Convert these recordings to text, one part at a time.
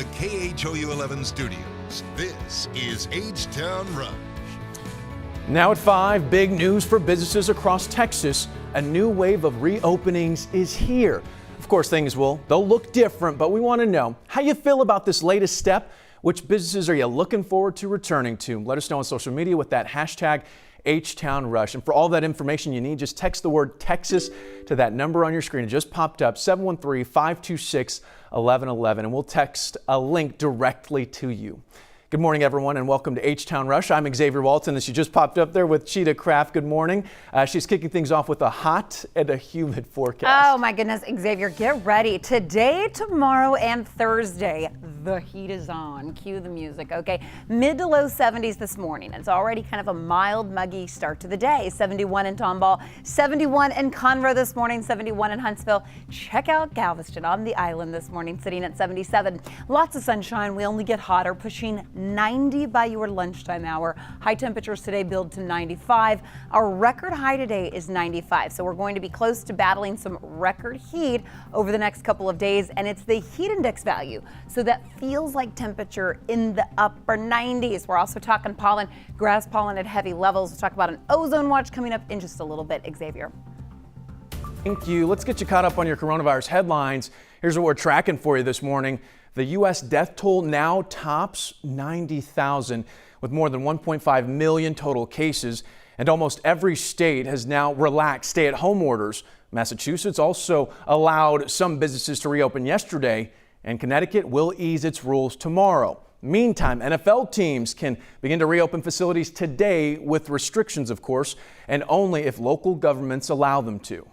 The KHOU 11 studios, this is HTownRush. Now at 5, big news for businesses across Texas. A new wave of reopenings is here. Of course, they'll look different, but we want to know how you feel about this latest step. Which businesses are you looking forward to returning to? Let us know on social media with that hashtag HTownRush. And for all that information you need, just text the word Texas to that number on your screen. It just popped up, 713-526-1111, and we'll text a link directly to you. Good morning, everyone, and welcome to HTownRush. I'm Xavier Walton, and she just popped up there with Cheetah Craft. Good morning. She's kicking things off with a hot and a humid forecast. Oh my goodness, Xavier, get ready. Today, tomorrow, and Thursday, the heat is on. Cue the music, okay? Mid to low 70s this morning. It's already kind of a mild, muggy start to the day. 71 in Tomball, 71 in Conroe this morning, 71 in Huntsville. Check out Galveston on the island this morning, sitting at 77. Lots of sunshine. We only get hotter, pushing 90 by your lunchtime hour. High temperatures today build to 95. Our record high today is 95. So we're going to be close to battling some record heat over the next couple of days. And it's the heat index value. So that feels like temperature in the upper 90s. We're also talking pollen, grass pollen at heavy levels. We'll talk about an ozone watch coming up in just a little bit. Xavier. Thank you. Let's get you caught up on your coronavirus headlines. Here's what we're tracking for you this morning. The U.S. death toll now tops 90,000 with more than 1.5 million total cases, and almost every state has now relaxed stay-at-home orders. Massachusetts also allowed some businesses to reopen yesterday, and Connecticut will ease its rules tomorrow. Meantime, NFL teams can begin to reopen facilities today with restrictions, of course, and only if local governments allow them to.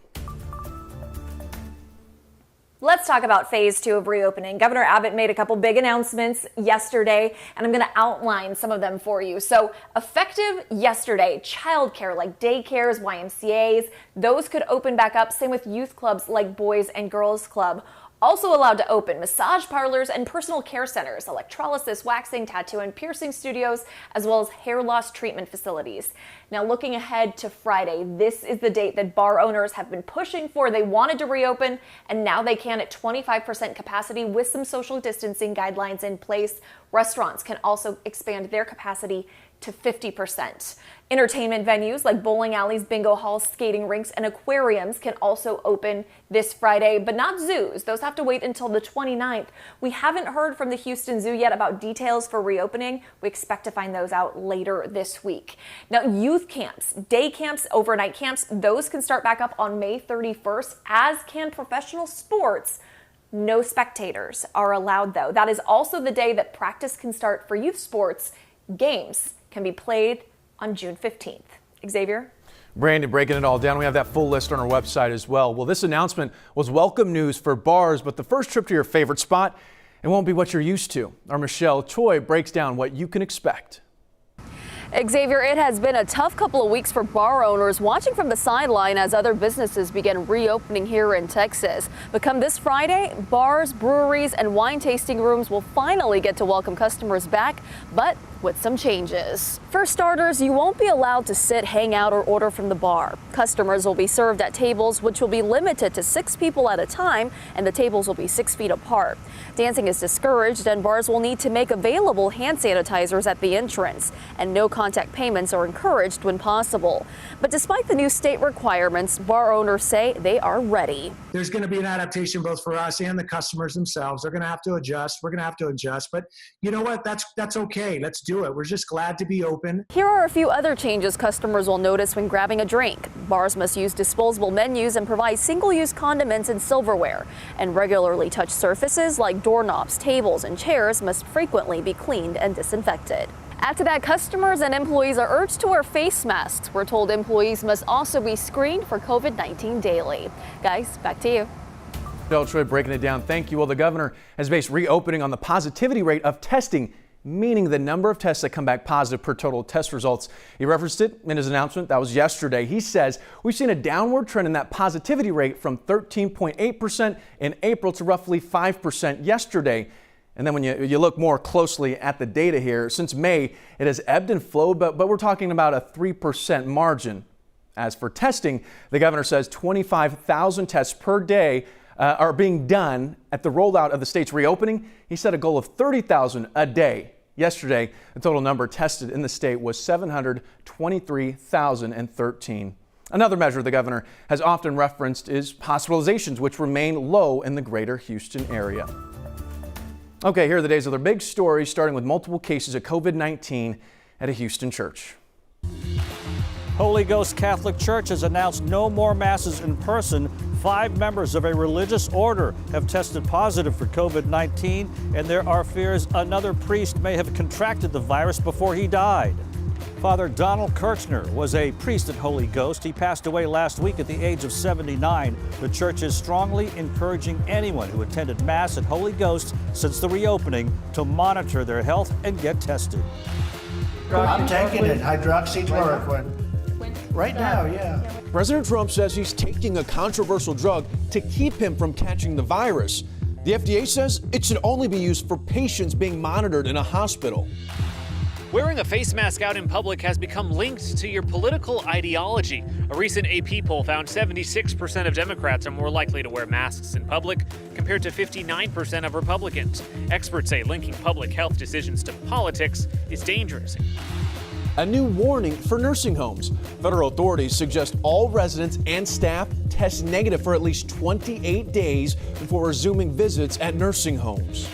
Let's talk about phase 2 of reopening. Governor Abbott made a couple big announcements yesterday, and I'm going to outline some of them for you. So effective yesterday, childcare like daycares, YMCAs, those could open back up. Same with youth clubs like Boys and Girls Club. Also allowed to open massage parlors and personal care centers, electrolysis, waxing, tattoo, and piercing studios, as well as hair loss treatment facilities. Now looking ahead to Friday, this is the date that bar owners have been pushing for. They wanted to reopen, and now they can at 25% capacity with some social distancing guidelines in place. Restaurants can also expand their capacity to 50%. Entertainment venues like bowling alleys, bingo halls, skating rinks, and aquariums can also open this Friday, but not zoos. Those have to wait until the 29th. We haven't heard from the Houston Zoo yet about details for reopening. We expect to find those out later this week. Now, youth camps, day camps, overnight camps, those can start back up on May 31st, as can professional sports. No spectators are allowed, though. That is also the day that practice can start for youth sports. Games can be played on June 15th. Xavier? Brandon breaking it all down. We have that full list on our website as well. Well, this announcement was welcome news for bars, but the first trip to your favorite spot, it won't be what you're used to. Our Michelle Choi breaks down what you can expect. Xavier, it has been a tough couple of weeks for bar owners watching from the sideline as other businesses begin reopening here in Texas. But come this Friday, bars, breweries, and wine tasting rooms will finally get to welcome customers back, but with some changes. For starters, you won't be allowed to sit, hang out, or order from the bar. Customers will be served at tables which will be limited to 6 people at a time, and the tables will be 6 feet apart. Dancing is discouraged, and bars will need to make available hand sanitizers at the entrance, and no contact payments are encouraged when possible. But despite the new state requirements, bar owners say they are ready. There's going to be an adaptation both for us and the customers themselves. They're going to have to adjust. We're going to have to adjust. But you know what? That's okay. Let's do it. We're just glad to be open. Here are a few other changes customers will notice when grabbing a drink. Bars must use disposable menus and provide single-use condiments and silverware. And regularly touched surfaces like doorknobs, tables, and chairs must frequently be cleaned and disinfected. Add to that, customers and employees are urged to wear face masks. We're told employees must also be screened for COVID-19 daily. Guys, back to you. Michelle Choi breaking it down. Thank you. Well, the governor has based reopening on the positivity rate of testing, meaning the number of tests that come back positive per total test results. He referenced it in his announcement. That was yesterday. He says we've seen a downward trend in that positivity rate from 13.8% in April to roughly 5% yesterday. And then when you look more closely at the data here, since May, it has ebbed and flowed, but we're talking about a 3% margin. As for testing, the governor says 25,000 tests per day are being done at the rollout of the state's reopening. He set a goal of 30,000 a day. Yesterday, the total number tested in the state was 723,013. Another measure the governor has often referenced is hospitalizations, which remain low in the greater Houston area. Okay, here are the day's other big stories, starting with multiple cases of COVID-19 at a Houston church. Holy Ghost Catholic Church has announced no more masses in person. 5 members of a religious order have tested positive for COVID-19, and there are fears another priest may have contracted the virus before he died. Father Donald Kirchner was a priest at Holy Ghost. He passed away last week at the age of 79. The church is strongly encouraging anyone who attended Mass at Holy Ghost since the reopening to monitor their health and get tested. I'm taking it, hydroxychloroquine. Right now, yeah. President Trump says he's taking a controversial drug to keep him from catching the virus. The FDA says it should only be used for patients being monitored in a hospital. Wearing a face mask out in public has become linked to your political ideology. A recent AP poll found 76% of Democrats are more likely to wear masks in public compared to 59% of Republicans. Experts say linking public health decisions to politics is dangerous. A new warning for nursing homes. Federal authorities suggest all residents and staff test negative for at least 28 days before resuming visits at nursing homes.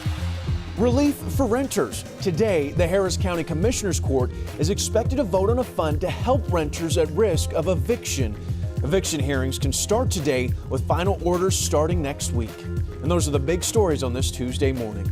Relief for renters. Today, the Harris County Commissioner's Court is expected to vote on a fund to help renters at risk of eviction. Eviction hearings can start today with final orders starting next week. And those are the big stories on this Tuesday morning.